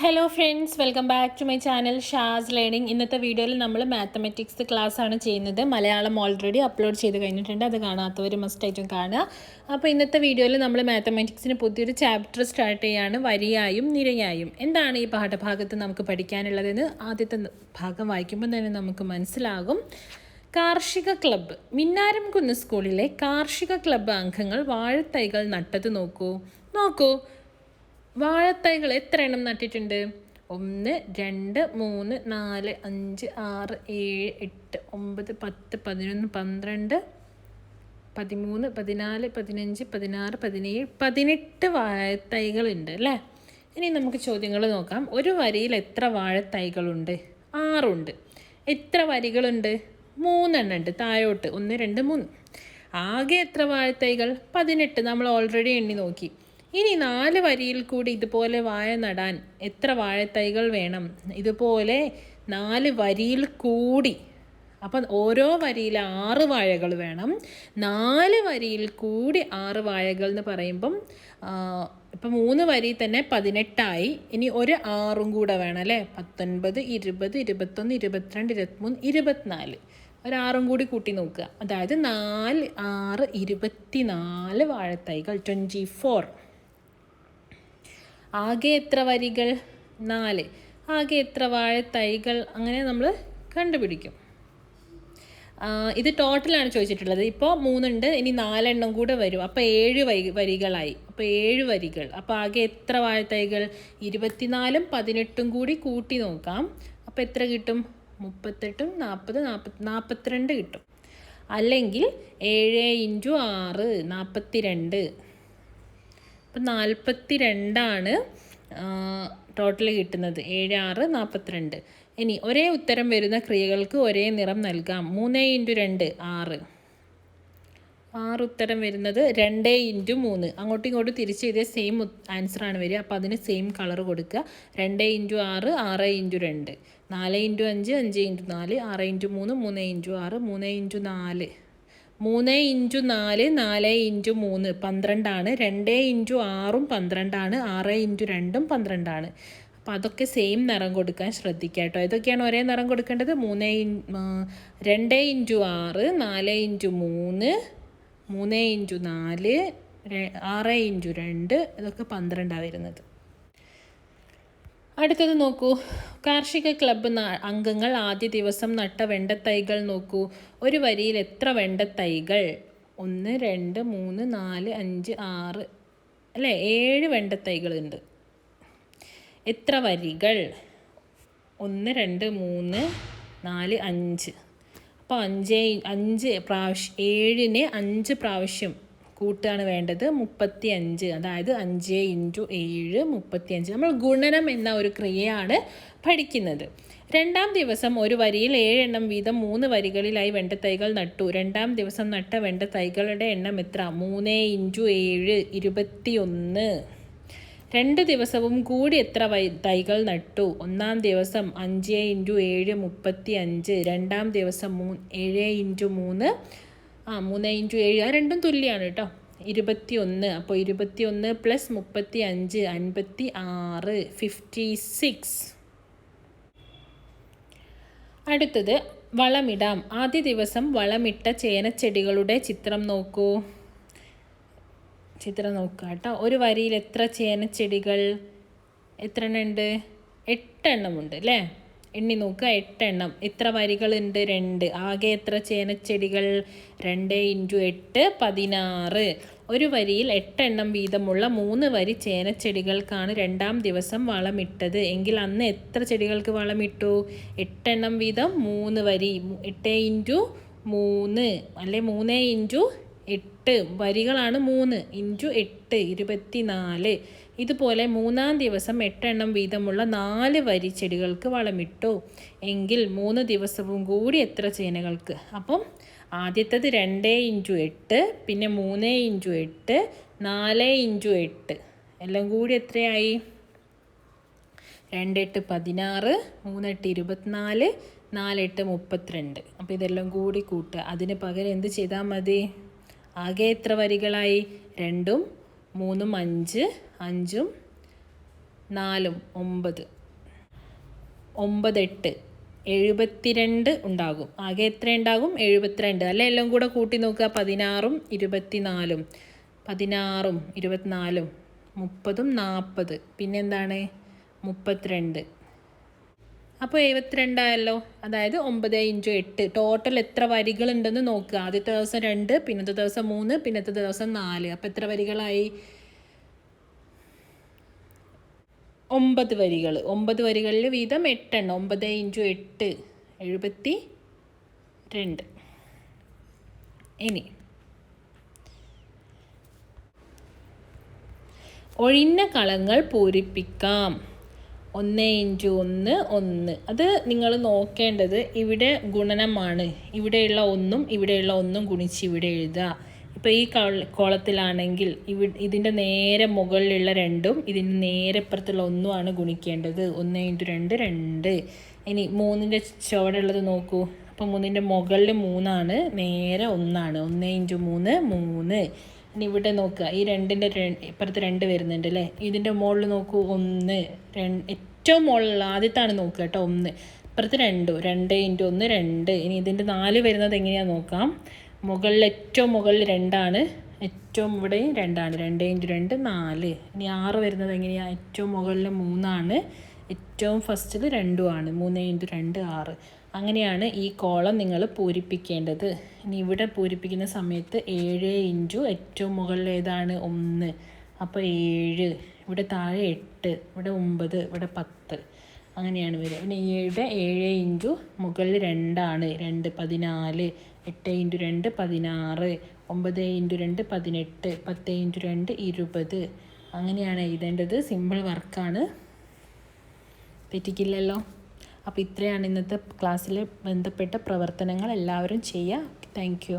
Hello friends, welcome back to my channel Shaz learning. ഇന്നത്തെ വീഡിയോയിൽ നമ്മൾ മാത്തമെറ്റിക്സ് ക്ലാസ് ആണ് ചെയ്യുന്നത്. മലയാളം ഓൾറെഡി അപ്ലോഡ് ചെയ്ത് കഴിഞ്ഞിട്ടുണ്ട്. അത് കാണാത്തവർ മസ്റ്റായിട്ടും കാണുക. അപ്പോൾ ഇന്നത്തെ വീഡിയോയിൽ നമ്മൾ മാത്തമെറ്റിക്സിന് പുതിയൊരു ചാപ്റ്റർ സ്റ്റാർട്ട് ചെയ്യുകയാണ്, വരിയായും നിരയായും. എന്താണ് ഈ പാഠഭാഗത്ത് നമുക്ക് പഠിക്കാനുള്ളതെന്ന് ആദ്യത്തെ ഭാഗം വായിക്കുമ്പോൾ തന്നെ നമുക്ക് മനസ്സിലാകും. കാർഷിക ക്ലബ്ബ്. മിന്നാരംകുന്ന് സ്കൂളിലെ കാർഷിക ക്ലബ്ബ് അംഗങ്ങൾ വാഴത്തൈകൾ നട്ടത് നോക്കൂ. വാഴത്തൈകൾ എത്ര എണ്ണം നട്ടിട്ടുണ്ട്? 1 2 3 4 5 6 7 8 9 10 11 12 13 14 15 16 17 18 വാഴത്തൈകളുണ്ട് അല്ലേ? ഇനി നമുക്ക് ചോദ്യങ്ങൾ നോക്കാം. ഒരു വരിയിൽ എത്ര വാഴത്തൈകളുണ്ട്? 6 ഉണ്ട്. എത്ര വരികളുണ്ട്? 3 എണ്ണം ഉണ്ട്. താഴോട്ട് 1 2 3. ആകെ എത്ര വാഴത്തൈകൾ? 18. നമ്മൾ ഓൾറെഡി എണ്ണി നോക്കി. ഇനി 4 വരിയിൽ കൂടി ഇതുപോലെ വാഴ നടാൻ എത്ര വാഴത്തൈകൾ വേണം? ഇതുപോലെ 4 വരിയിൽ കൂടി. അപ്പം ഓരോ വരിയിൽ 6 വാഴകൾ വേണം. 4 വരിയിൽ കൂടി 6 വാഴകൾ എന്ന് പറയുമ്പം ഇപ്പം 3 വരി തന്നെ 18ആയി. ഇനി ഒരു 6ഉം കൂടെ വേണം അല്ലേ? 19 20 21 22 23 24. ഒരു 6ഉം കൂടി കൂട്ടി നോക്കുക. അതായത് 4 6 24 വാഴത്തൈകൾ, 24. ആകെ എത്ര വരികൾ? 4. ആകെ എത്ര വാഴത്തൈകൾ? അങ്ങനെ നമ്മൾ കണ്ടുപിടിക്കും. ഇത് ടോട്ടലാണ് ചോദിച്ചിട്ടുള്ളത്. ഇപ്പോൾ 3 ഉണ്ട്, ഇനി 4 എണ്ണം കൂടെ വരും. അപ്പോൾ 7 വരികളായി. അപ്പോൾ 7 വരികൾ. അപ്പോൾ ആകെ എത്ര വാഴത്തൈകൾ? 24ഉം 18ഉം കൂടി കൂട്ടി നോക്കാം. അപ്പോൾ എത്ര കിട്ടും? 38 40 42 കിട്ടും. അല്ലെങ്കിൽ 7 × 6 42. അപ്പം 42 ടോട്ടൽ കിട്ടുന്നത്. 7 6 42. ഇനി ഒരേ ഉത്തരം വരുന്ന ക്രിയകൾക്ക് ഒരേ നിറം നൽകാം. 3 × 2 6. 6 ഉത്തരം വരുന്നത് 2 × 3. അങ്ങോട്ടും ഇങ്ങോട്ടും തിരിച്ച് ചെയ്തേ സെയിം ആൻസറാണ് വരിക. അപ്പോൾ അതിന് സെയിം കളർ കൊടുക്കുക. 2 × 6 6 × 2. 4 × 5 5 × 4. 6 × 3 3 × 6 3 × 4. 3 × 4 4 × 3 12ആണ്. 2 × 6ഉം 12ആണ്. 6 × 2ഉം 12ആണ്. അപ്പോൾ അതൊക്കെ സെയിം നിറം കൊടുക്കാൻ ശ്രദ്ധിക്കുക കേട്ടോ. ഏതൊക്കെയാണ് ഒരേ നിറം കൊടുക്കേണ്ടത്? 2 × 6 4 × 3 3 × 4 6 × 2. ഇതൊക്കെ 12ആണ് വരുന്നത്. അടുത്തത് നോക്കൂ. കാർഷിക ക്ലബ്ബ് അംഗങ്ങൾ ആദ്യ ദിവസം നട്ട വെണ്ടത്തൈകൾ നോക്കൂ. ഒരു വരിയിൽ എത്ര വെണ്ടത്തൈകൾ? 1 2 3 4 5 6 അല്ലേ? 7 വെണ്ടത്തൈകളുണ്ട്. എത്ര വരികൾ? 1 2 3 4 5. അപ്പോൾ 5 പ്രാവശ്യം 7നെ 5 പ്രാവശ്യം കൂട്ടുകയാണ് വേണ്ടത്. 35. അതായത് 5 × 7 35. നമ്മൾ ഗുണനം എന്ന ഒരു ക്രിയയാണ് പഠിക്കുന്നത്. 2-ാം ദിവസം ഒരു വരിയിൽ 7 എണ്ണം വീതം 3 വരികളിലായി വെണ്ടത്തൈകൾ നട്ടു. 2-ാം ദിവസം നട്ട വെണ്ടത്തൈകളുടെ എണ്ണം എത്ര? 3 × 7 21. 2 ദിവസവും കൂടി എത്ര തൈകൾ നട്ടു? 1-ാം ദിവസം 5 × 7 35. 2-ാം ദിവസം 7 × 3 3 × 7. രണ്ടും തുല്യമാണ് കേട്ടോ. 21. അപ്പോൾ 21 + 35 56 56. അടുത്തത് വളമിടാം. ആദ്യ ദിവസം വളമിട്ട ചേനച്ചെടികളുടെ ചിത്രം നോക്കൂ. ചിത്രം നോക്കുക കേട്ടോ. ഒരു വരിയിൽ എത്ര ചേനച്ചെടികൾ? എത്ര എണ്ണം ഉണ്ട്? 8 എണ്ണമുണ്ട് അല്ലേ? എണ്ണി നോക്കുക. 8 എണ്ണം. എത്ര വരികളുണ്ട്? 2. ആകെ എത്ര ചേനച്ചെടികൾ? 2 × 8 16. ഒരു വരിയിൽ 8 എണ്ണം വീതമുള്ള 3 വരി ചേനച്ചെടികൾക്കാണ് 2-ാം ദിവസം വളമിട്ടത് എങ്കിൽ അന്ന് എത്ര ചെടികൾക്ക് വളമിട്ടു? 8 എണ്ണം വീതം 3 വരി. 8 × 3 അല്ലെ? 3 × 8 വരികളാണ്. 3 × 8 24. ഇതുപോലെ 3-ാം ദിവസം 8 എണ്ണം വീതമുള്ള 4 വരി ചെടികൾക്ക് വളമിട്ടു എങ്കിൽ 3 ദിവസവും കൂടി എത്ര ചേനകൾക്ക്? അപ്പം ആദ്യത്തേത് 2 × 8, പിന്നെ 3 × 8, 4 × 8. എല്ലാം കൂടി എത്രയായി? 2 8 16, 3 8 24, 4 8 32. അപ്പോൾ ഇതെല്ലാം കൂടി കൂട്ടുക. അതിന് പകരം എന്ത് ചെയ്താൽ മതി? ആകെ എത്ര വരികളായി? 2ഉം 3ഉം 5, 5ഉം 4 9 9 8 72 ഉണ്ടാകും. ആകെ എത്ര ഉണ്ടാകും? 72 അല്ലേ? എല്ലാം കൂടെ കൂട്ടി നോക്കുക. 16ഉം 24ഉം 16ഉം 24ഉം 30ഉം 40 പിന്നെന്താണ് 32. അപ്പോൾ 72 ആയല്ലോ. അതായത് 9 × 8 ടോട്ടൽ എത്ര വരികളുണ്ടെന്ന് നോക്കുക. ആദ്യത്തെ ദിവസം 2, പിന്നത്തെ ദിവസം 3, പിന്നത്തെ ദിവസം 4. അപ്പോൾ എത്ര വരികളായി? 9 വരികൾ. 9 വരികളിൽ വീതം 8 എണ്ണം. 9 × 8 72. ഇനി ഒഴിഞ്ഞ കളങ്ങൾ പൂരിപ്പിക്കാം. 1 × 1 1. അത് നിങ്ങൾ നോക്കേണ്ടത് ഇവിടെ ഗുണനമാണ്. ഇവിടെയുള്ള 1ഉം ഇവിടെയുള്ള 1ഉം ഗുണിച്ച് ഇവിടെ എഴുതുക. ഇപ്പോൾ ഈ കോളത്തിലാണെങ്കിൽ ഇതിൻ്റെ നേരെ മുകളിലുള്ള 2ഉം ഇതിൻ്റെ നേരെ ഇപ്പുറത്തുള്ള 1ഉമാണ് ഗുണിക്കേണ്ടത്. 1 × 2 2. ഇനി 3ൻ്റെ ചുവടുള്ളത് നോക്കൂ. അപ്പോൾ 3ൻ്റെ മുകളിൽ 3ആണ്, നേരെ 1ആണ്. 1 × 3 3. ഇനി ഇവിടെ നോക്കുക. ഈ 2ൻ്റെ ഇപ്പുറത്ത് 2 വരുന്നുണ്ട് അല്ലേ? ഇതിൻ്റെ മുകളിൽ നോക്കൂ. 1 2. ഏറ്റവും മുകളിലുള്ള ആദ്യത്താണ് നോക്കുക കേട്ടോ. 1 ഇപ്പുറത്ത് 2. 2 × 1 2. ഇനി ഇതിൻ്റെ 4 വരുന്നത് എങ്ങനെയാണെന്ന് നോക്കാം. മുകളിൽ ഏറ്റവും മുകളിൽ 2ആണ്, ഏറ്റവും ഇവിടെ 2ആണ്. 2 × 2 4. ഇനി 6 വരുന്നത് എങ്ങനെയാണ്? ഏറ്റവും മുകളിൽ 3ആണ്, ഏറ്റവും ഫസ്റ്റിൽ 2ആണ്. 3 × 2 6. അങ്ങനെയാണ് ഈ കോളം നിങ്ങൾ പൂരിപ്പിക്കേണ്ടത്. ഇനി ഇവിടെ പൂരിപ്പിക്കുന്ന സമയത്ത് 7 × ഏറ്റവും മുകളിൽ ഏതാണ്? 1. അപ്പോൾ 7. ഇവിടെ താഴെ 8, ഇവിടെ 9, ഇവിടെ 10. അങ്ങനെയാണ് വരിക. പിന്നെ 7 × മുകളിൽ 2ആണ്, 2 14. 8 × 2 16. 9 × 2 18. 10 × 2 20. അങ്ങനെയാണ് എഴുതേണ്ടത്. സിമ്പിൾ വർക്കാണ്, തെറ്റിക്കില്ലല്ലോ. അപ്പോൾ ഇത്രയാണ് ഇന്നത്തെ ക്ലാസ്സിൽ ബന്ധപ്പെട്ട പ്രവർത്തനങ്ങൾ. എല്ലാവരും ചെയ്യുക. Thank you.